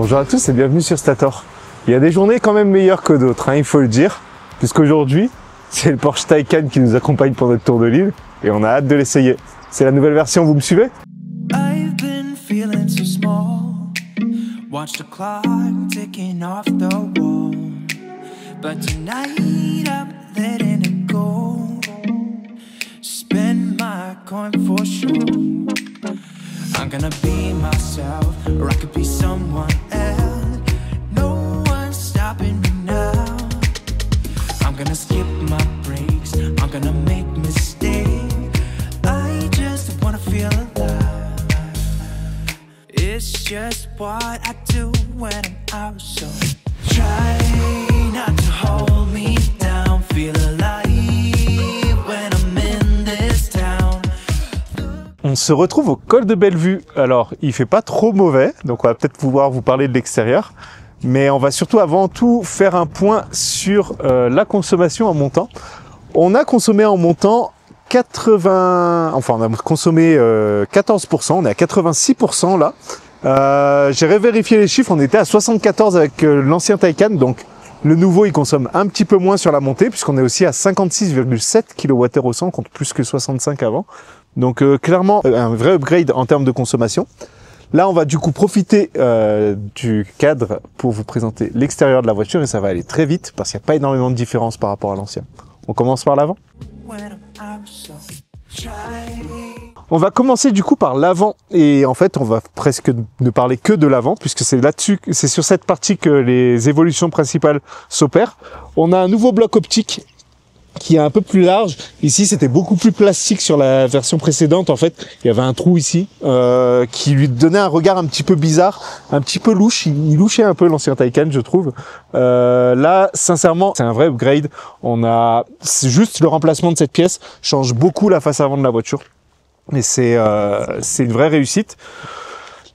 Bonjour à tous et bienvenue sur Stator. Il y a des journées quand même meilleures que d'autres, hein, il faut le dire, puisqu'aujourd'hui, c'est le Porsche Taycan qui nous accompagne pour notre tour de l'île et on a hâte de l'essayer. C'est la nouvelle version, vous me suivez? I've been feeling so small. Watch the clock ticking off the wall. But tonight I'm letting it go. Spend my coin for sure. I'm gonna be myself, or I could be someone else. No one's stopping me now. I'm gonna skip my breaks, I'm gonna make mistakes. I just wanna feel alive. It's just what I do when I'm out, so try not to hold me down. Feel alive when I'm in this town. On se retrouve au col de Bellevue. Alors, il fait pas trop mauvais, donc on va peut-être pouvoir vous parler de l'extérieur. Mais on va surtout avant tout faire un point sur la consommation en montant. On a consommé en montant 14%, on est à 86% là. J'ai révérifié les chiffres, on était à 74 avec l'ancien Taycan, donc le nouveau il consomme un petit peu moins sur la montée puisqu'on est aussi à 56,7 kWh au 100 contre plus que 65 avant. Donc clairement un vrai upgrade en termes de consommation. Là on va du coup profiter du cadre pour vous présenter l'extérieur de la voiture et ça va aller très vite parce qu'il n'y a pas énormément de différence par rapport à l'ancien. On commence par l'avant. On va commencer du coup par l'avant et en fait on va presque ne parler que de l'avant puisque c'est là-dessus, c'est sur cette partie que les évolutions principales s'opèrent. On a un nouveau bloc optique qui est un peu plus large. Ici c'était beaucoup plus plastique sur la version précédente en fait. Il y avait un trou ici qui lui donnait un regard un petit peu bizarre, un petit peu louche. Il louchait un peu l'ancien Taycan je trouve. Là sincèrement c'est un vrai upgrade. C'est juste le remplacement de cette pièce change beaucoup la face avant de la voiture. Et c'est une vraie réussite.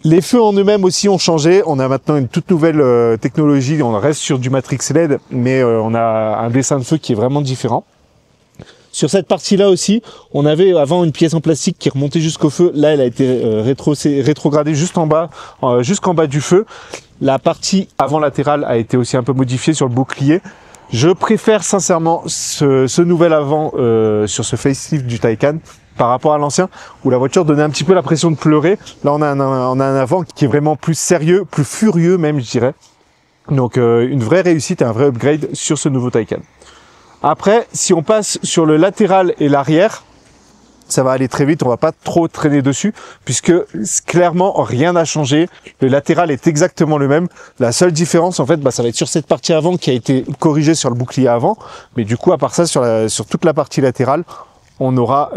Les feux en eux-mêmes aussi ont changé. On a maintenant une toute nouvelle technologie. On reste sur du Matrix LED, mais on a un dessin de feu qui est vraiment différent. Sur cette partie-là aussi, on avait avant une pièce en plastique qui remontait jusqu'au feu. Là, elle a été rétrogradée juste en bas, jusqu'en bas du feu. La partie avant latérale a été aussi un peu modifiée sur le bouclier. Je préfère sincèrement ce nouvel avant sur ce facelift du Taycan par rapport à l'ancien où la voiture donnait un petit peu l'impression de pleurer. Là on a un avant qui est vraiment plus sérieux, plus furieux même je dirais. Donc une vraie réussite et un vrai upgrade sur ce nouveau Taycan. Après si on passe sur le latéral et l'arrière, ça va aller très vite, on va pas trop traîner dessus puisque clairement rien n'a changé. Le latéral est exactement le même. La seule différence en fait, ça va être sur cette partie avant qui a été corrigée sur le bouclier avant. Mais du coup à part ça sur toute la partie latérale, on n'aura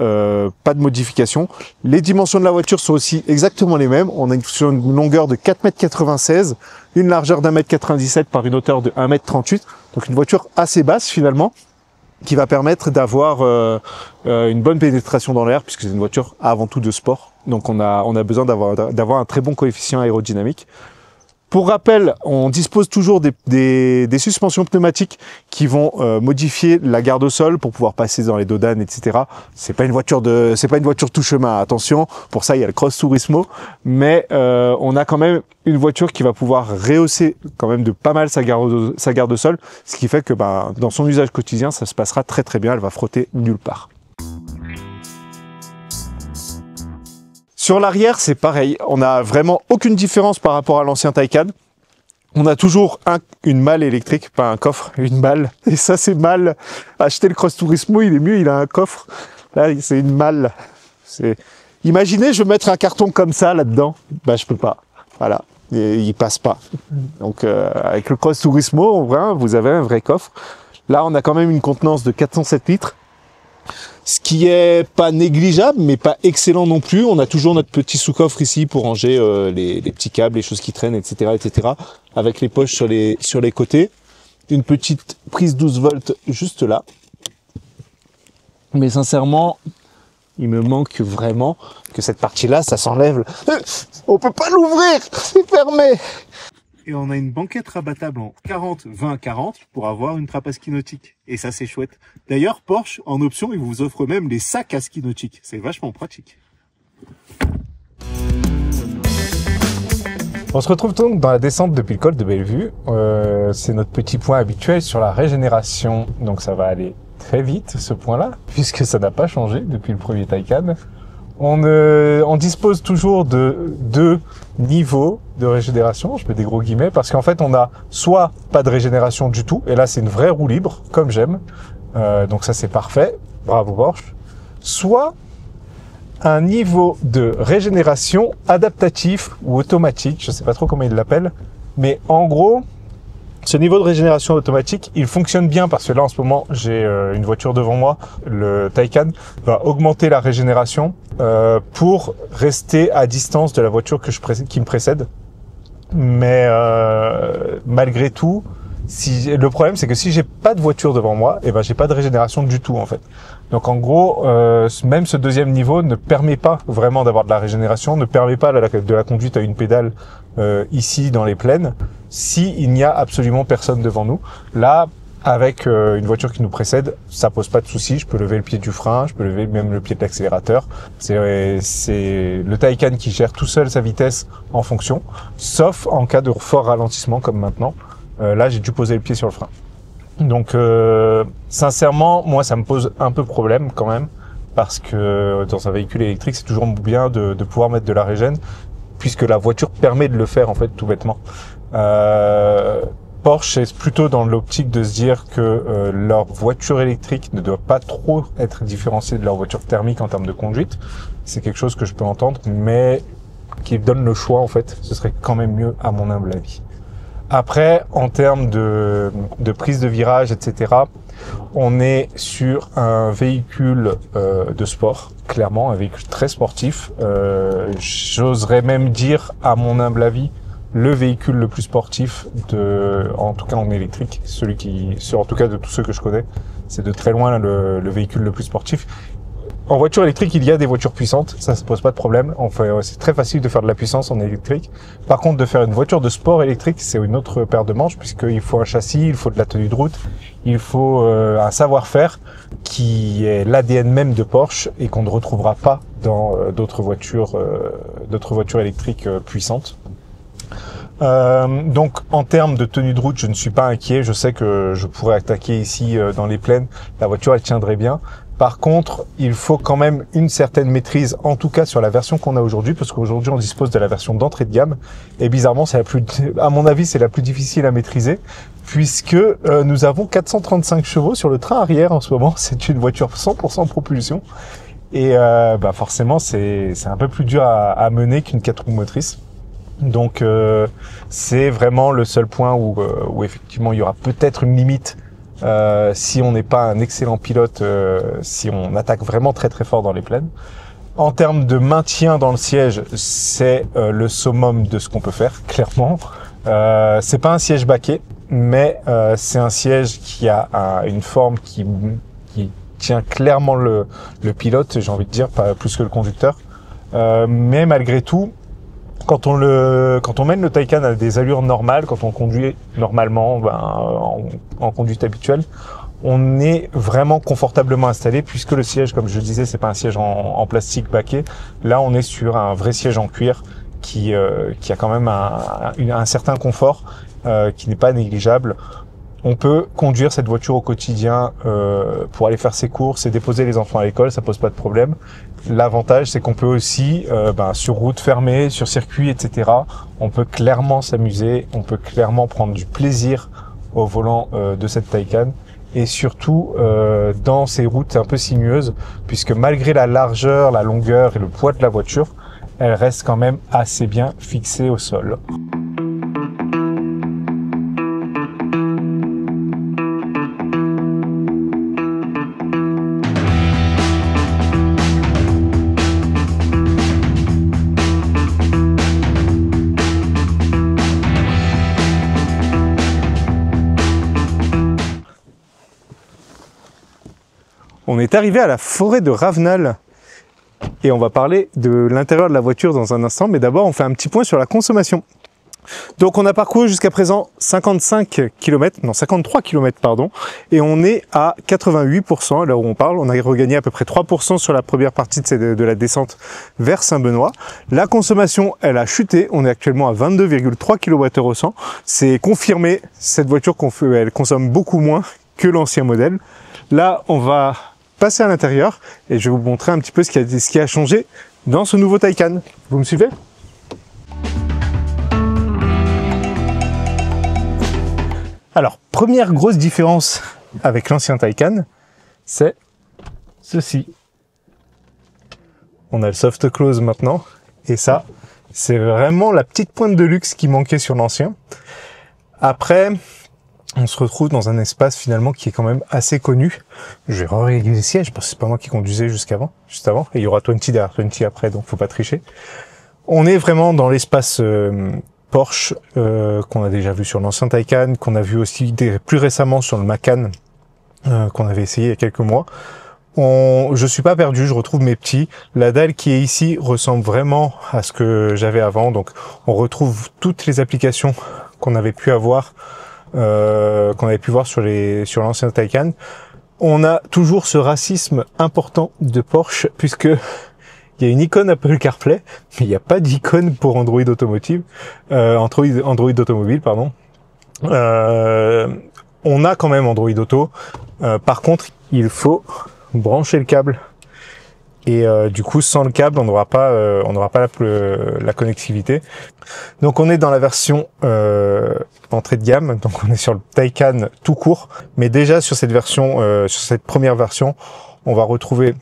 pas de modification. Les dimensions de la voiture sont aussi exactement les mêmes. On a sur une longueur de 4,96 m, une largeur d'1,97 m par une hauteur de 1,38 m. Donc une voiture assez basse finalement, qui va permettre d'avoir une bonne pénétration dans l'air, puisque c'est une voiture avant tout de sport. Donc on a besoin d'avoir un très bon coefficient aérodynamique. Pour rappel, on dispose toujours des suspensions pneumatiques qui vont modifier la garde au sol pour pouvoir passer dans les dodanes, etc. C'est pas une voiture tout chemin. Attention, pour ça il y a le Cross Turismo, mais on a quand même une voiture qui va pouvoir rehausser quand même de pas mal sa garde au sol, ce qui fait que dans son usage quotidien, ça se passera très très bien. Elle va frotter nulle part. Sur l'arrière, c'est pareil. On n'a vraiment aucune différence par rapport à l'ancien Taycan. On a toujours une malle électrique, pas un coffre, une malle. Et ça, c'est mal. Acheter le Cross Turismo, il est mieux, il a un coffre. Là, c'est une malle. Imaginez, je veux mettre un carton comme ça là-dedans. Je peux pas. Voilà. Et il passe pas. Donc, avec le Cross Turismo, vous avez un vrai coffre. Là, on a quand même une contenance de 407 litres. Ce qui est pas négligeable, mais pas excellent non plus. On a toujours notre petit sous-coffre ici pour ranger les petits câbles, les choses qui traînent, etc., etc. Avec les poches sur les côtés. Une petite prise 12 volts juste là. Mais sincèrement, il me manque vraiment que cette partie-là, ça s'enlève. On peut pas l'ouvrir, c'est fermé. Et on a une banquette rabattable en 40-20-40 pour avoir une trappe à ski nautique. Et ça, c'est chouette. D'ailleurs, Porsche, en option, il vous offre même les sacs à ski nautique. C'est vachement pratique. On se retrouve donc dans la descente depuis le col de Bellevue. C'est notre petit point habituel sur la régénération. Donc ça va aller très vite ce point-là, puisque ça n'a pas changé depuis le premier Taycan. On dispose toujours de 2 niveaux de régénération, je mets des gros guillemets, parce qu'en fait on a soit pas de régénération du tout, et là c'est une vraie roue libre, comme j'aime, donc ça c'est parfait, bravo Porsche, soit un niveau de régénération adaptatif ou automatique, je sais pas trop comment ils l'appellent, mais en gros, ce niveau de régénération automatique, il fonctionne bien parce que là en ce moment j'ai une voiture devant moi, le Taycan va augmenter la régénération pour rester à distance de la voiture qui me précède. Mais malgré tout, le problème c'est que si j'ai pas de voiture devant moi, et ben j'ai pas de régénération du tout en fait. Donc en gros, même ce deuxième niveau ne permet pas vraiment d'avoir de la régénération, ne permet pas de la conduite à une pédale ici dans les plaines, s'il n'y a absolument personne devant nous. Là, avec une voiture qui nous précède, ça pose pas de souci. Je peux lever le pied du frein, je peux lever même le pied de l'accélérateur. C'est le Taycan qui gère tout seul sa vitesse en fonction, sauf en cas de fort ralentissement comme maintenant. Là, j'ai dû poser le pied sur le frein. Donc, sincèrement, moi, ça me pose un peu problème quand même, parce que dans un véhicule électrique, c'est toujours bien de pouvoir mettre de la régène, puisque la voiture permet de le faire en fait tout bêtement. Porsche est plutôt dans l'optique de se dire que leur voiture électrique ne doit pas trop être différenciée de leur voiture thermique en termes de conduite. C'est quelque chose que je peux entendre, mais qui donne le choix en fait, ce serait quand même mieux à mon humble avis. Après, en termes de prise de virage, etc., on est sur un véhicule de sport, clairement, un véhicule très sportif. J'oserais même dire, à mon humble avis, le véhicule le plus sportif, en tout cas en électrique, en tout cas de tous ceux que je connais, c'est de très loin le véhicule le plus sportif. En voiture électrique, il y a des voitures puissantes, ça se pose pas de problème. C'est très facile de faire de la puissance en électrique. Par contre, de faire une voiture de sport électrique, c'est une autre paire de manches, puisqu'il faut un châssis, il faut de la tenue de route, il faut un savoir-faire qui est l'ADN même de Porsche et qu'on ne retrouvera pas dans d'autres voitures électriques puissantes. Donc en termes de tenue de route, je ne suis pas inquiet. Je sais que je pourrais attaquer ici dans les plaines. La voiture, elle tiendrait bien. Par contre, il faut quand même une certaine maîtrise, en tout cas sur la version qu'on a aujourd'hui, parce qu'aujourd'hui on dispose de la version d'entrée de gamme. Et bizarrement, à mon avis, c'est la plus difficile à maîtriser, puisque nous avons 435 chevaux sur le train arrière en ce moment. C'est une voiture 100% propulsion. Et forcément, c'est un peu plus dur à mener qu'une 4 roues motrices. Donc c'est vraiment le seul point où effectivement il y aura peut-être une limite si on n'est pas un excellent pilote, si on attaque vraiment très très fort dans les plaines. En termes de maintien dans le siège, c'est le summum de ce qu'on peut faire, clairement. C'est pas un siège baquet, mais c'est un siège qui a une forme qui tient clairement le pilote, j'ai envie de dire, pas plus que le conducteur. Mais malgré tout, quand on mène le Taycan à des allures normales, quand on conduit normalement, en conduite habituelle, on est vraiment confortablement installé, puisque le siège, comme je le disais, c'est pas un siège en plastique baquet. Là, on est sur un vrai siège en cuir qui a quand même un certain confort qui n'est pas négligeable. On peut conduire cette voiture au quotidien pour aller faire ses courses et déposer les enfants à l'école, ça pose pas de problème. L'avantage, c'est qu'on peut aussi, sur route fermée, sur circuit, etc., on peut clairement s'amuser, on peut clairement prendre du plaisir au volant de cette Taycan, et surtout dans ces routes un peu sinueuses, puisque malgré la largeur, la longueur et le poids de la voiture, elle reste quand même assez bien fixée au sol. On est arrivé à la forêt de Ravenal et on va parler de l'intérieur de la voiture dans un instant, mais d'abord on fait un petit point sur la consommation. Donc on a parcouru jusqu'à présent 53 km pardon, et on est à 88%, à l'heure où on parle. On a regagné à peu près 3% sur la première partie de la descente vers Saint-Benoît. La consommation, elle a chuté, on est actuellement à 22,3 kWh au 100. C'est confirmé, cette voiture elle consomme beaucoup moins que l'ancien modèle. Là, on va passer à l'intérieur et je vais vous montrer un petit peu ce qui a changé dans ce nouveau Taycan. Vous me suivez ? Alors, première grosse différence avec l'ancien Taycan, c'est ceci. On a le soft close maintenant, et ça, c'est vraiment la petite pointe de luxe qui manquait sur l'ancien. Après, on se retrouve dans un espace finalement qui est quand même assez connu. Je vais régler les sièges parce que c'est pas moi qui conduisais juste avant, et il y aura 20 derrière 20 après, donc faut pas tricher. On est vraiment dans l'espace Porsche qu'on a déjà vu sur l'ancien Taycan, qu'on a vu aussi plus récemment sur le Macan qu'on avait essayé il y a quelques mois. Je suis pas perdu, je retrouve mes petits. La dalle qui est ici ressemble vraiment à ce que j'avais avant, donc on retrouve toutes les applications qu'on avait pu avoir, voir sur l'ancien Taycan. On a toujours ce racisme important de Porsche puisque il y a une icône Apple CarPlay, mais il n'y a pas d'icône pour Android Automobile, pardon. On a quand même Android Auto. Par contre, il faut brancher le câble. Et du coup, sans le câble, on n'aura pas la connectivité. Donc, on est dans la version entrée de gamme. Donc, on est sur le Taycan tout court. Mais déjà sur cette version, sur cette première version, on va retrouver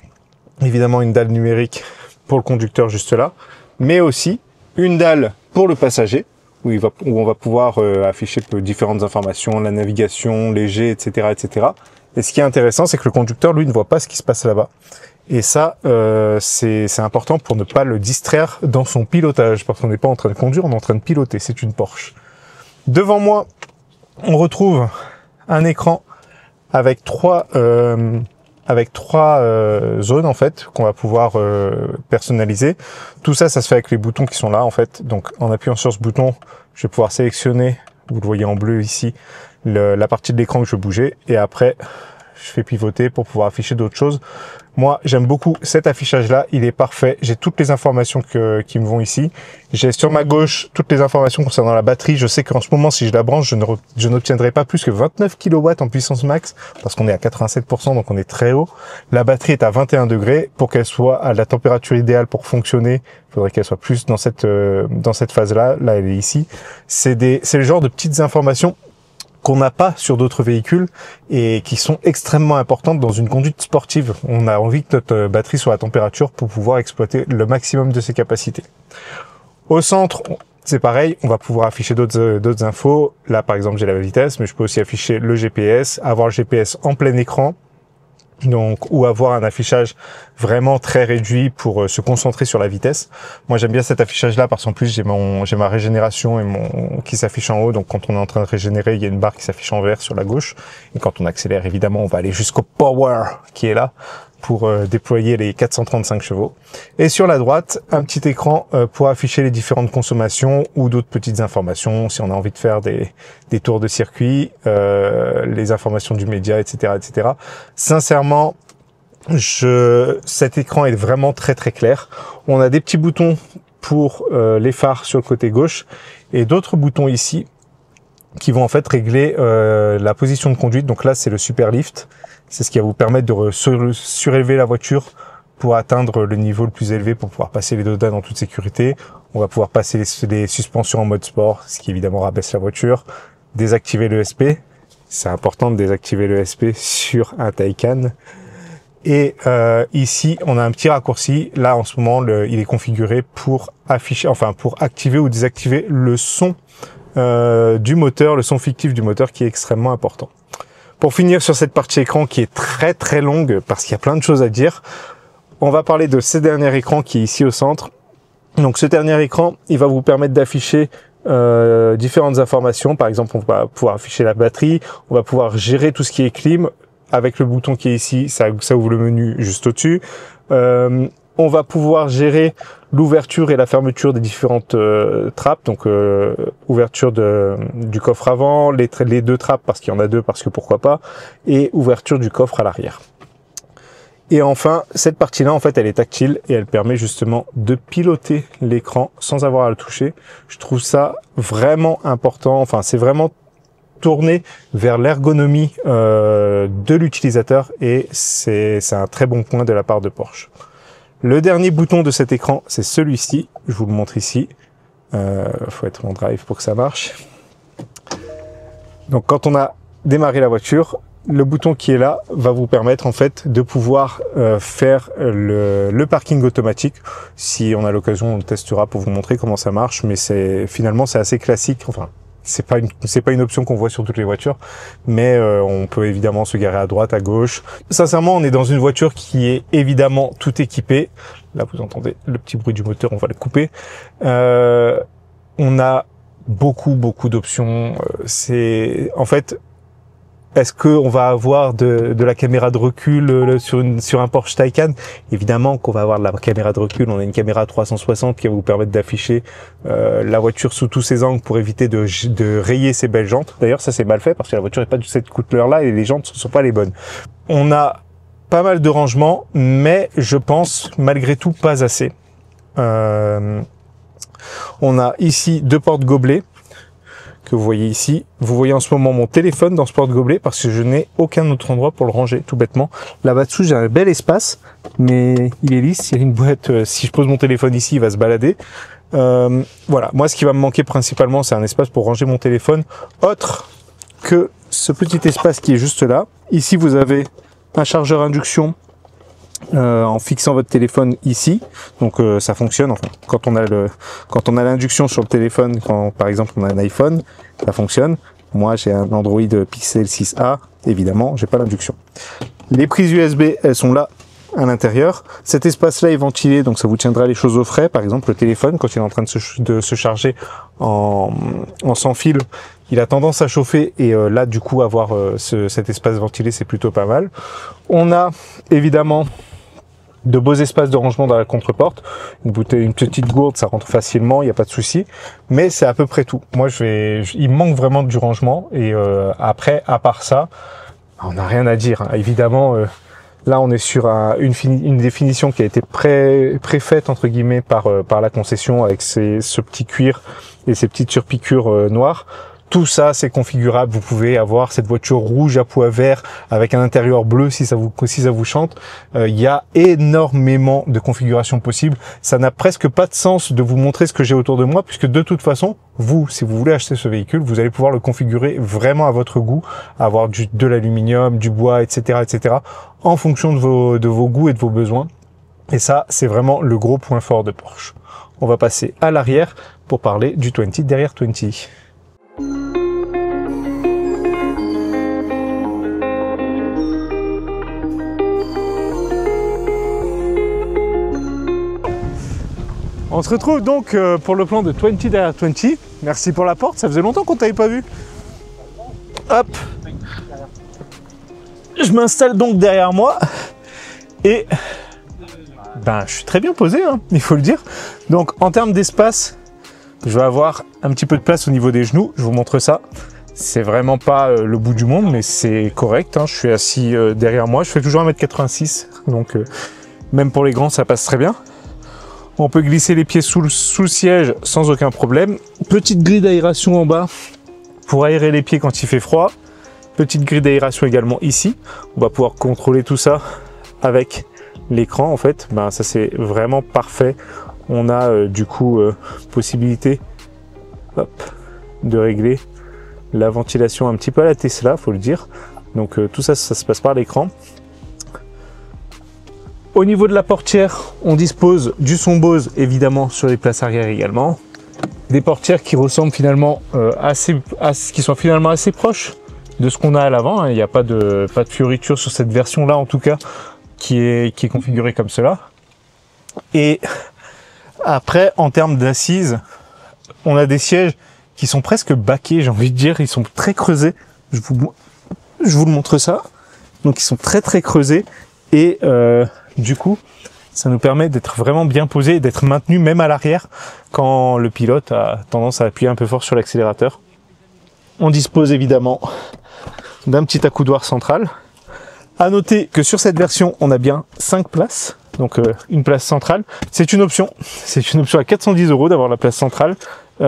évidemment une dalle numérique pour le conducteur juste là, mais aussi une dalle pour le passager où on va pouvoir afficher différentes informations, la navigation, les G, etc., etc. Et ce qui est intéressant, c'est que le conducteur, lui, ne voit pas ce qui se passe là-bas. Et ça, c'est important pour ne pas le distraire dans son pilotage, parce qu'on n'est pas en train de conduire, on est en train de piloter. C'est une Porsche. Devant moi, on retrouve un écran avec trois zones en fait qu'on va pouvoir personnaliser. Tout ça, ça se fait avec les boutons qui sont là en fait. Donc en appuyant sur ce bouton, je vais pouvoir sélectionner, vous le voyez en bleu ici, la partie de l'écran que je veux bouger, et après je fais pivoter pour pouvoir afficher d'autres choses. Moi, j'aime beaucoup cet affichage-là, il est parfait. J'ai toutes les informations qui me vont ici. J'ai sur ma gauche toutes les informations concernant la batterie. Je sais qu'en ce moment, si je la branche, je n'obtiendrai pas plus que 29 kW en puissance max, parce qu'on est à 87%, donc on est très haut. La batterie est à 21 degrés. Pour qu'elle soit à la température idéale pour fonctionner, il faudrait qu'elle soit plus dans cette phase-là. Là, elle est ici. C'est le genre de petites informations qu'on n'a pas sur d'autres véhicules et qui sont extrêmement importantes dans une conduite sportive. On a envie que notre batterie soit à température pour pouvoir exploiter le maximum de ses capacités. Au centre, c'est pareil, on va pouvoir afficher d'autres infos. Là, par exemple, j'ai la vitesse, mais je peux aussi afficher le GPS, avoir le GPS en plein écran, donc, ou avoir un affichage vraiment très réduit pour se concentrer sur la vitesse. Moi, j'aime bien cet affichage-là parce qu'en plus, j'ai ma régénération qui s'affiche en haut. Donc, quand on est en train de régénérer, il y a une barre qui s'affiche en vert sur la gauche. Et quand on accélère, évidemment, on va aller jusqu'au power qui est là pour déployer les 435 chevaux. Et sur la droite, un petit écran pour afficher les différentes consommations ou d'autres petites informations, si on a envie de faire des tours de circuit, les informations du média, etc., etc. Sincèrement, cet écran est vraiment très très clair. On a des petits boutons pour les phares sur le côté gauche et d'autres boutons ici qui vont en fait régler la position de conduite. Donc là, c'est le super lift. C'est ce qui va vous permettre de surélever la voiture pour atteindre le niveau le plus élevé pour pouvoir passer les dodanes en toute sécurité. On va pouvoir passer les suspensions en mode sport, ce qui évidemment rabaisse la voiture. Désactiver l'ESP. C'est important de désactiver l'ESP sur un Taycan. Et ici, on a un petit raccourci. Là, en ce moment, il est configuré pour pour activer ou désactiver le son du moteur, le son fictif du moteur qui est extrêmement important. Pour finir sur cette partie écran qui est très très longue parce qu'il y a plein de choses à dire, on va parler de ce dernier écran qui est ici au centre. Donc ce dernier écran, il va vous permettre d'afficher différentes informations. Par exemple, on va pouvoir afficher la batterie, on va pouvoir gérer tout ce qui est clim avec le bouton qui est ici, ça ouvre le menu juste au-dessus. On va pouvoir gérer l'ouverture et la fermeture des différentes trappes, donc ouverture du coffre avant, les deux trappes parce qu'il y en a deux, parce que pourquoi pas, et ouverture du coffre à l'arrière. Et enfin, cette partie-là, en fait, elle est tactile et elle permet justement de piloter l'écran sans avoir à le toucher. Je trouve ça vraiment important, enfin c'est vraiment tourné vers l'ergonomie de l'utilisateur et c'est un très bon point de la part de Porsche. Le dernier bouton de cet écran, c'est celui-ci. Je vous le montre ici. Faut être en drive pour que ça marche. Donc, quand on a démarré la voiture, le bouton qui est là va vous permettre en fait de pouvoir faire le parking automatique. Si on a l'occasion, on le testera pour vous montrer comment ça marche. Mais finalement c'est assez classique. Enfin, c'est pas une option qu'on voit sur toutes les voitures, mais on peut évidemment se garer à droite, à gauche. Sincèrement, on est dans une voiture qui est évidemment tout équipée. Là, vous entendez le petit bruit du moteur, on va le couper. On a beaucoup d'options. En fait, est-ce qu'on va avoir de la caméra de recul sur un Porsche Taycan? Évidemment qu'on va avoir de la caméra de recul. On a une caméra 360 qui va vous permettre d'afficher la voiture sous tous ses angles pour éviter de rayer ses belles jantes. D'ailleurs, ça c'est mal fait parce que la voiture n'est pas de cette couleur-là et les jantes ne sont pas les bonnes. On a pas mal de rangements, mais je pense malgré tout pas assez. On a ici deux portes gobelets que vous voyez ici. Vous voyez en ce moment mon téléphone dans ce porte-gobelet parce que je n'ai aucun autre endroit pour le ranger, tout bêtement. Là-bas dessous, j'ai un bel espace, mais il est lisse. Il y a une boîte, si je pose mon téléphone ici, il va se balader. Voilà, moi ce qui va me manquer principalement, c'est un espace pour ranger mon téléphone, autre que ce petit espace qui est juste là. Ici, vous avez un chargeur induction en fixant votre téléphone ici, donc ça fonctionne. Enfin, quand on a l'induction sur le téléphone, quand par exemple on a un iPhone, ça fonctionne. Moi j'ai un Android Pixel 6a, évidemment j'ai pas l'induction. Les prises USB, elles sont là à l'intérieur. Cet espace-là est ventilé, donc ça vous tiendra les choses au frais. Par exemple le téléphone, quand il est en train de se charger en sans fil, il a tendance à chauffer et là du coup avoir cet espace ventilé, c'est plutôt pas mal. On a évidemment de beaux espaces de rangement dans la contre-porte. Une petite gourde, ça rentre facilement, il n'y a pas de souci. Mais c'est à peu près tout. Moi, il me manque vraiment du rangement. Et après, à part ça, on n'a rien à dire. Hein. Évidemment, là, on est sur une définition qui a été préfaite, entre guillemets, par la concession avec ce petit cuir et ces petites surpiqûres noires. Tout ça, c'est configurable. Vous pouvez avoir cette voiture rouge à pois vert avec un intérieur bleu si ça vous chante. Il y a énormément de configurations possibles. Ça n'a presque pas de sens de vous montrer ce que j'ai autour de moi puisque de toute façon, vous, si vous voulez acheter ce véhicule, vous allez pouvoir le configurer vraiment à votre goût, avoir de l'aluminium, du bois, etc., en fonction de vos goûts et de vos besoins. Et ça, c'est vraiment le gros point fort de Porsche. On va passer à l'arrière pour parler du 20 derrière 20. On se retrouve donc pour le plan de 20 derrière 20. Merci pour la porte, ça faisait longtemps qu'on t'avait pas vu. Hop. Je m'installe donc derrière moi et je suis très bien posé, hein, il faut le dire. Donc en termes d'espace, je vais avoir un petit peu de place au niveau des genoux. Je vous montre ça. C'est vraiment pas le bout du monde, mais c'est correct. Hein. Je suis assis derrière moi. Je fais toujours 1m86, donc même pour les grands, ça passe très bien. On peut glisser les pieds sous le siège sans aucun problème. Petite grille d'aération en bas pour aérer les pieds quand il fait froid. Petite grille d'aération également ici. On va pouvoir contrôler tout ça avec l'écran en fait. Ça c'est vraiment parfait. On a du coup possibilité de régler la ventilation un petit peu à la Tesla, faut le dire. Donc tout ça, ça se passe par l'écran. Au niveau de la portière, on dispose du son Bose évidemment sur les places arrière également. Des portières qui ressemblent finalement qui sont finalement assez proches de ce qu'on a à l'avant. Hein. Il n'y a pas de fioriture sur cette version-là en tout cas qui est configurée comme cela. Et après, en termes d'assises, on a des sièges qui sont presque baqués, j'ai envie de dire. Ils sont très creusés. Je vous le montre ça. Donc ils sont très creusés et du coup Ça nous permet d'être vraiment bien posé et d'être maintenu même à l'arrière quand le pilote a tendance à appuyer un peu fort sur l'accélérateur. On dispose évidemment d'un petit accoudoir central. À noter que sur cette version, on a bien 5 places, donc une place centrale. C'est une option. C'est une option à 410 € d'avoir la place centrale. Faut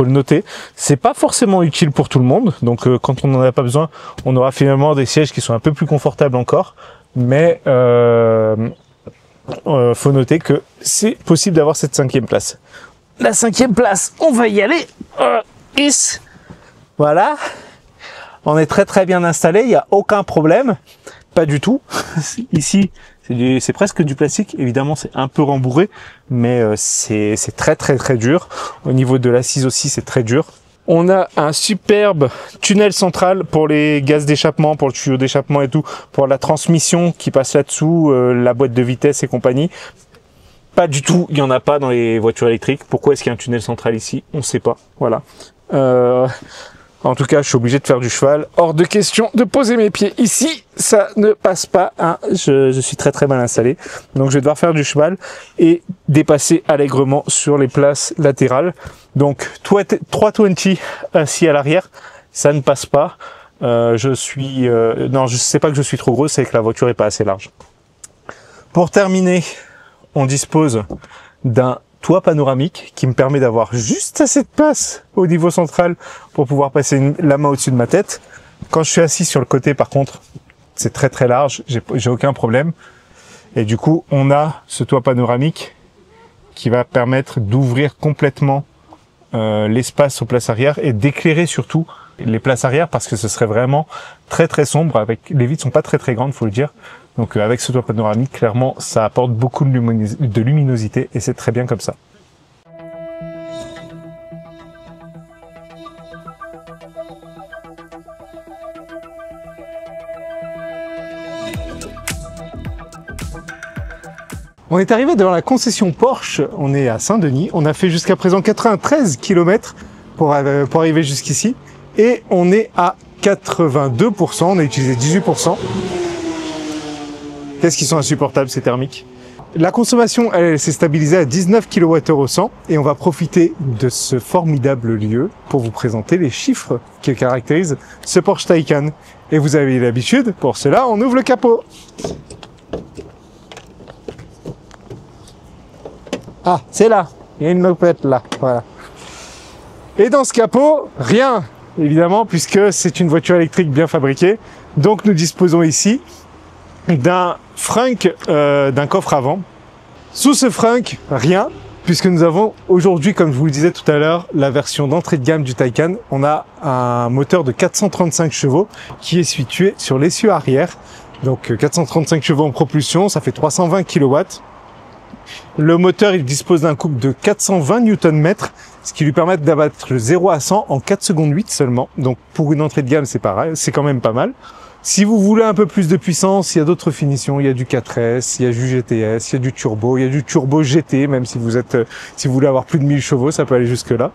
le noter. C'est pas forcément utile pour tout le monde. Donc quand on n'en a pas besoin, on aura finalement des sièges qui sont un peu plus confortables encore. Mais faut noter que c'est possible d'avoir cette 5e place. La 5e place, on va y aller. Voilà. On est très bien installé, il n'y a aucun problème. Pas du tout. Ici, c'est presque du plastique. Évidemment, c'est un peu rembourré, mais c'est très dur. Au niveau de l'assise aussi, c'est très dur. On a un superbe tunnel central pour les gaz d'échappement, pour le tuyau d'échappement et tout, pour la transmission qui passe là-dessous, la boîte de vitesse et compagnie. Pas du tout, il n'y en a pas dans les voitures électriques. Pourquoi est-ce qu'il y a un tunnel central ici? On ne sait pas. Voilà. En tout cas, je suis obligé de faire du cheval. Hors de question de poser mes pieds ici. Ça ne passe pas. Hein. Je suis très mal installé. Donc, je vais devoir faire du cheval et dépasser allègrement sur les places latérales. Donc, 320 assis à l'arrière, ça ne passe pas. Non, je sais pas que je suis trop gros, c'est que la voiture est pas assez large. Pour terminer, on dispose d'un toit panoramique qui me permet d'avoir juste assez de place au niveau central pour pouvoir passer la main au-dessus de ma tête. Quand je suis assis sur le côté, par contre, c'est très large, j'ai aucun problème. Et du coup, on a ce toit panoramique qui va permettre d'ouvrir complètement l'espace aux places arrière et d'éclairer surtout les places arrière parce que ce serait vraiment très sombre. Les vitres sont pas très grandes, faut le dire. Donc avec ce toit panoramique, clairement, ça apporte beaucoup de luminosité et c'est très bien comme ça. On est arrivé devant la concession Porsche, on est à Saint-Denis, on a fait jusqu'à présent 93 km pour arriver jusqu'ici et on est à 82%, on a utilisé 18%. Qu'est-ce qu'ils sont insupportables ces thermiques. La consommation, elle s'est stabilisée à 19 kWh au 100 et on va profiter de ce formidable lieu pour vous présenter les chiffres qui caractérisent ce Porsche Taycan. Et vous avez l'habitude, pour cela, on ouvre le capot. Ah, c'est là, il y a une lopette là, voilà. Et dans ce capot, rien, évidemment, puisque c'est une voiture électrique bien fabriquée. Donc nous disposons ici d'un frunk, d'un coffre avant. Sous ce frunk, rien, puisque nous avons aujourd'hui, comme je vous le disais tout à l'heure, la version d'entrée de gamme du Taycan. On a un moteur de 435 chevaux qui est situé sur l'essieu arrière. Donc 435 chevaux en propulsion, ça fait 320 kW. Le moteur, il dispose d'un couple de 420 Nm, ce qui lui permet d'abattre le 0 à 100 en 4 secondes 8 seulement. Donc pour une entrée de gamme, c'est pareil, c'est quand même pas mal. Si vous voulez un peu plus de puissance, il y a d'autres finitions. Il y a du 4S, il y a du GTS, il y a du turbo, il y a du turbo GT, même si si vous voulez avoir plus de 1000 chevaux, ça peut aller jusque là.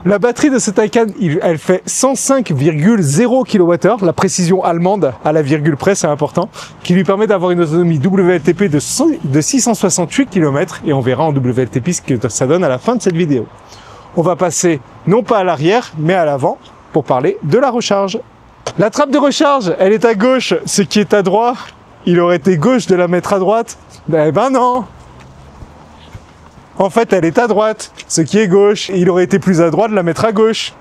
La batterie de ce Taycan, elle fait 105,0 kWh, la précision allemande à la virgule près, c'est important, qui lui permet d'avoir une autonomie WLTP de 668 km, et on verra en WLTP ce que ça donne à la fin de cette vidéo. On va passer non pas à l'arrière, mais à l'avant, pour parler de la recharge. La trappe de recharge, elle est à gauche, ce qui est à droite, il aurait été gauche de la mettre à droite. Eh ben non! En fait, elle est à droite, ce qui est gauche, et il aurait été plus à droite de la mettre à gauche.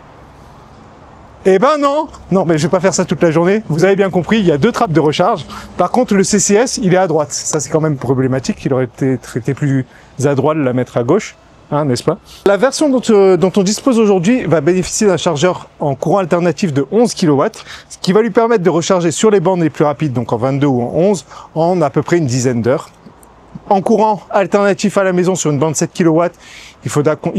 Eh ben non! Non, mais je vais pas faire ça toute la journée. Vous avez bien compris, il y a deux trappes de recharge. Par contre, le CCS, il est à droite. Ça, c'est quand même problématique. Il aurait été plus à droite de la mettre à gauche. Hein, n'est-ce pas? La version dont on dispose aujourd'hui va bénéficier d'un chargeur en courant alternatif de 11 kW, ce qui va lui permettre de recharger sur les bornes les plus rapides, donc en 22 ou en 11, en à peu près une dizaine d'heures. En courant alternatif à la maison sur une borne 7 kW, il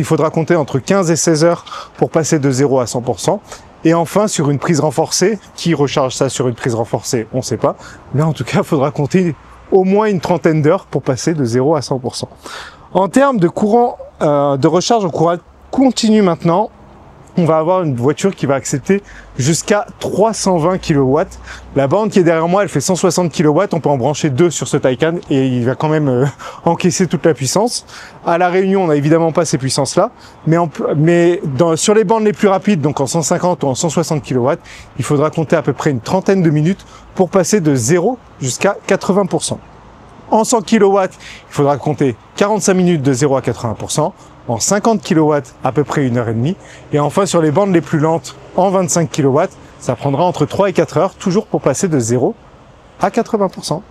faudra compter entre 15 et 16 heures pour passer de 0 à 100%. Et enfin, sur une prise renforcée, qui recharge ça sur une prise renforcée, on ne sait pas. Mais en tout cas, il faudra compter au moins une trentaine d'heures pour passer de 0 à 100%. En termes de courant de recharge en courant continu maintenant, on va avoir une voiture qui va accepter jusqu'à 320 kW. La borne qui est derrière moi, elle fait 160 kW. On peut en brancher 2 sur ce Taycan et il va quand même encaisser toute la puissance. À La Réunion, on n'a évidemment pas ces puissances-là, mais sur les bornes les plus rapides, donc en 150 ou en 160 kW, il faudra compter à peu près une trentaine de minutes pour passer de 0 jusqu'à 80%. En 100 kW, il faudra compter 45 minutes de 0 à 80%. En 50 kW, à peu près 1h30. Et enfin, sur les bornes les plus lentes, en 25 kW, ça prendra entre 3 et 4 heures, toujours pour passer de 0 à 80%.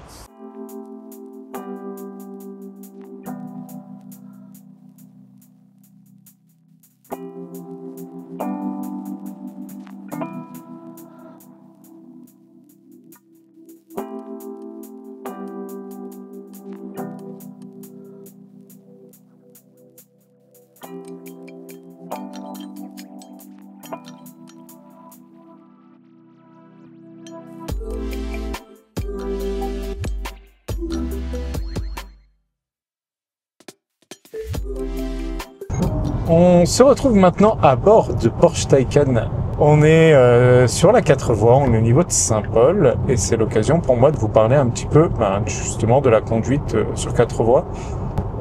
On se retrouve maintenant à bord de Porsche Taycan. On est sur la 4 voies, on est au niveau de Saint-Paul et c'est l'occasion pour moi de vous parler un petit peu justement de la conduite sur 4 voies.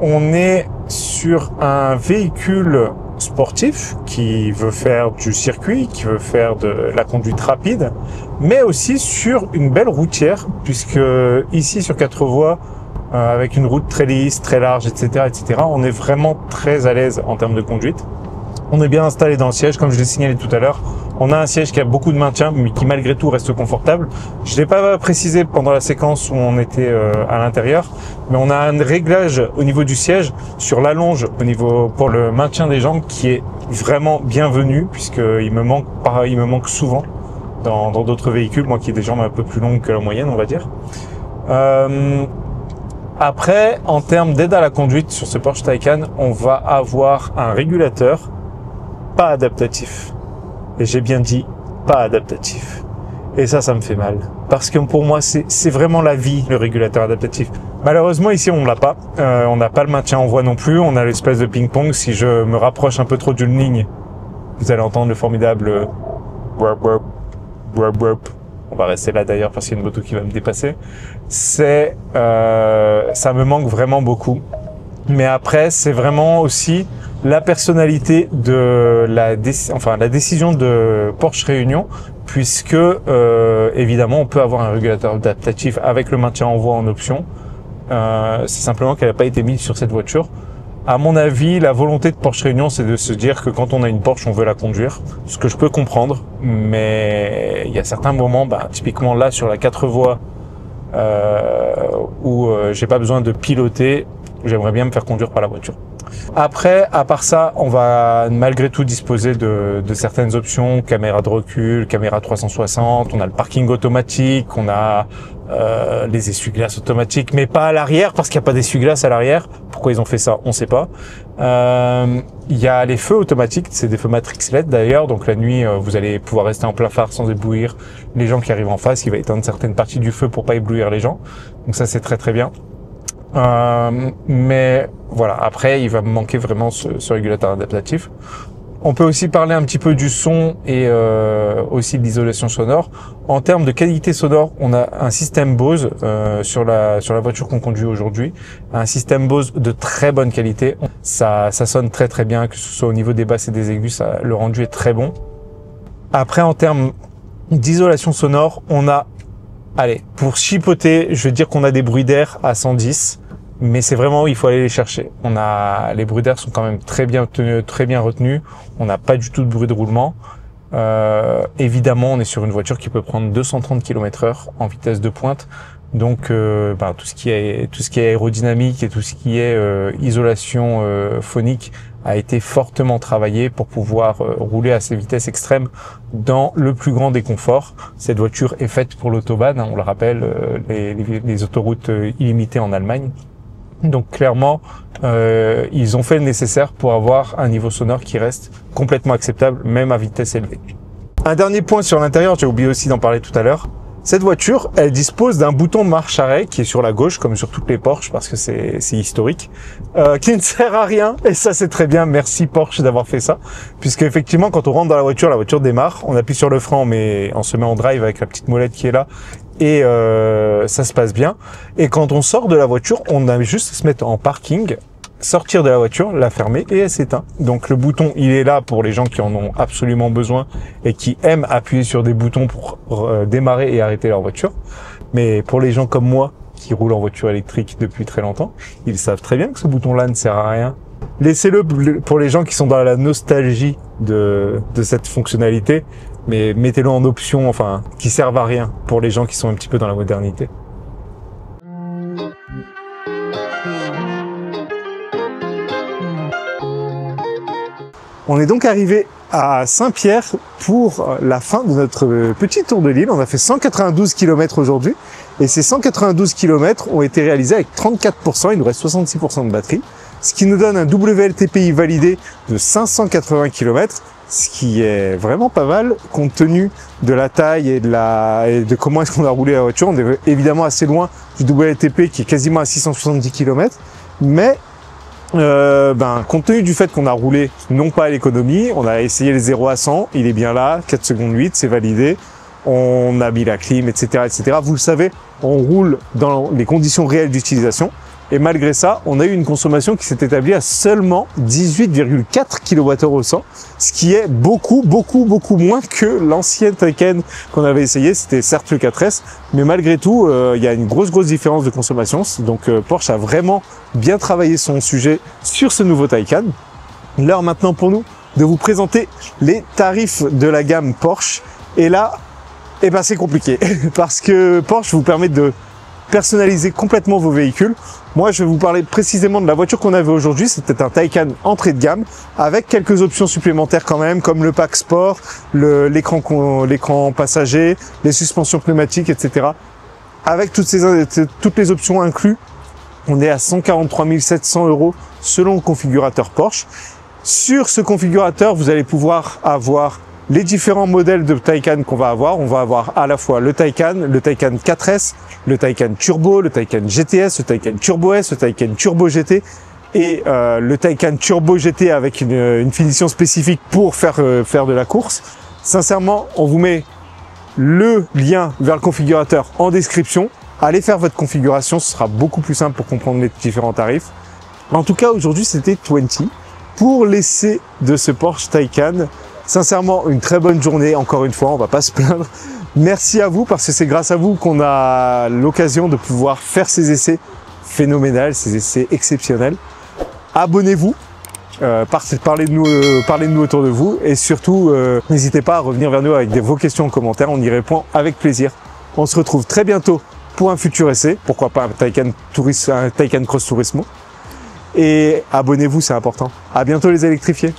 On est sur un véhicule sportif qui veut faire du circuit, qui veut faire de la conduite rapide, mais aussi sur une belle routière puisque ici sur 4 voies, avec une route très lisse, très large, etc., on est vraiment très à l'aise en termes de conduite. On est bien installé dans le siège, comme je l'ai signalé tout à l'heure. On a un siège qui a beaucoup de maintien, mais qui malgré tout reste confortable. Je l'ai pas précisé pendant la séquence où on était à l'intérieur, mais on a un réglage au niveau du siège sur l'allonge pour le maintien des jambes qui est vraiment bienvenu, puisqu'il me manque souvent dans d'autres véhicules, moi qui ai des jambes un peu plus longues que la moyenne, on va dire. Après, en termes d'aide à la conduite sur ce Porsche Taycan, on va avoir un régulateur pas adaptatif. Et j'ai bien dit pas adaptatif. Et ça me fait mal. Parce que pour moi, c'est vraiment la vie, le régulateur adaptatif. Malheureusement, ici, on ne l'a pas. On n'a pas le maintien en voie non plus. On a l'espèce de ping-pong. Si je me rapproche un peu trop d'une ligne, vous allez entendre le formidable burp, burp, burp, burp. On va rester là d'ailleurs parce qu'il y a une moto qui va me dépasser. Ça me manque vraiment beaucoup. Mais après, c'est vraiment aussi la personnalité de la décision de Porsche Réunion, puisque évidemment, on peut avoir un régulateur adaptatif avec le maintien en voie en option. C'est simplement qu'elle n'a pas été mise sur cette voiture. À mon avis, la volonté de Porsche Réunion, c'est de se dire que quand on a une Porsche, on veut la conduire. Ce que je peux comprendre, mais il y a certains moments, typiquement là, sur la 4 voies, où j'ai pas besoin de piloter, j'aimerais bien me faire conduire par la voiture. Après, à part ça, on va malgré tout disposer de certaines options, caméra de recul, caméra 360, on a le parking automatique, on a les essuie-glaces automatiques, mais pas à l'arrière parce qu'il n'y a pas d'essuie-glaces à l'arrière. Pourquoi ils ont fait ça, on ne sait pas. Il y a les feux automatiques, c'est des feux Matrix LED d'ailleurs, donc la nuit vous allez pouvoir rester en plein phare sans éblouir les gens qui arrivent en face. Il va éteindre certaines parties du feu pour pas éblouir les gens, donc ça c'est très très bien. Mais voilà, après il va me manquer vraiment ce régulateur adaptatif. On peut aussi parler un petit peu du son et aussi de l'isolation sonore. En termes de qualité sonore, on a un système Bose sur la voiture qu'on conduit aujourd'hui, un système Bose de très bonne qualité. Ça sonne très très bien, que ce soit au niveau des basses et des aigus, le rendu est très bon. Après, en termes d'isolation sonore, on a, allez, pour chipoter, je vais dire qu'on a des bruits d'air à 110. Mais c'est vraiment où il faut aller les chercher. Les bruits d'air sont quand même très bien retenus. On n'a pas du tout de bruit de roulement. Évidemment, on est sur une voiture qui peut prendre 230 km/h en vitesse de pointe. Donc, tout ce qui est aérodynamique et tout ce qui est isolation phonique a été fortement travaillé pour pouvoir rouler à ces vitesses extrêmes dans le plus grand des conforts. Cette voiture est faite pour l'autobahn, on le rappelle, les autoroutes illimitées en Allemagne. Donc clairement, ils ont fait le nécessaire pour avoir un niveau sonore qui reste complètement acceptable, même à vitesse élevée. Un dernier point sur l'intérieur, j'ai oublié aussi d'en parler tout à l'heure. Cette voiture, elle dispose d'un bouton marche-arrêt qui est sur la gauche, comme sur toutes les Porsche, parce que c'est historique, qui ne sert à rien. Et ça, c'est très bien. Merci Porsche d'avoir fait ça. Puisque effectivement, quand on rentre dans la voiture démarre. On appuie sur le frein, on se met en drive avec la petite molette qui est là. Et ça se passe bien. Et quand on sort de la voiture, on a juste à se mettre en parking, sortir de la voiture, la fermer et elle s'éteint. Donc le bouton, il est là pour les gens qui en ont absolument besoin et qui aiment appuyer sur des boutons pour démarrer et arrêter leur voiture. Mais pour les gens comme moi qui roulent en voiture électrique depuis très longtemps, ils savent très bien que ce bouton-là ne sert à rien. Laissez-le pour les gens qui sont dans la nostalgie de cette fonctionnalité, mais mettez-le en option, enfin, qui servent à rien pour les gens qui sont un petit peu dans la modernité. On est donc arrivé à Saint-Pierre pour la fin de notre petit tour de l'île. On a fait 192 km aujourd'hui et ces 192 km ont été réalisés avec 34%, il nous reste 66% de batterie, ce qui nous donne un WLTPI validé de 580 km, ce qui est vraiment pas mal compte tenu de la taille et de comment est-ce qu'on a roulé la voiture. On est évidemment assez loin du WLTP qui est quasiment à 670 km, mais compte tenu du fait qu'on a roulé non pas à l'économie, on a essayé les 0 à 100, il est bien là, 4 secondes 8, c'est validé, on a mis la clim, etc., etc. Vous le savez, on roule dans les conditions réelles d'utilisation et malgré ça, on a eu une consommation qui s'est établie à seulement 18,4 kWh au 100, ce qui est beaucoup moins que l'ancienne Taycan qu'on avait essayé. C'était certes le 4S, mais malgré tout, il y a une grosse différence de consommation. Donc Porsche a vraiment bien travaillé son sujet sur ce nouveau Taycan. L'heure maintenant pour nous de vous présenter les tarifs de la gamme Porsche. Et là, c'est compliqué parce que Porsche vous permet de personnaliser complètement vos véhicules. Moi, je vais vous parler précisément de la voiture qu'on avait aujourd'hui. C'était un Taycan entrée de gamme avec quelques options supplémentaires quand même, comme le pack sport, l'écran passager, les suspensions pneumatiques, etc. Avec toutes les options incluses, on est à 143 700 € selon le configurateur Porsche. Sur ce configurateur, vous allez pouvoir avoir les différents modèles de Taycan qu'on va avoir. On va avoir à la fois le Taycan 4S, le Taycan Turbo, le Taycan GTS, le Taycan Turbo S, le Taycan Turbo GT et le Taycan Turbo GT avec une finition spécifique pour faire de la course. Sincèrement, on vous met le lien vers le configurateur en description. Allez faire votre configuration, ce sera beaucoup plus simple pour comprendre les différents tarifs. En tout cas, aujourd'hui, c'était 20 pour l'essai de ce Porsche Taycan. Sincèrement, une très bonne journée, encore une fois, on va pas se plaindre. Merci à vous, parce que c'est grâce à vous qu'on a l'occasion de pouvoir faire ces essais phénoménaux, ces essais exceptionnels. Abonnez-vous, parlez de nous autour de vous, et surtout, n'hésitez pas à revenir vers nous avec vos questions en commentaire, on y répond avec plaisir. On se retrouve très bientôt pour un futur essai, pourquoi pas un Taycan Cross Turismo. Et abonnez-vous, c'est important. À bientôt les électrifiés.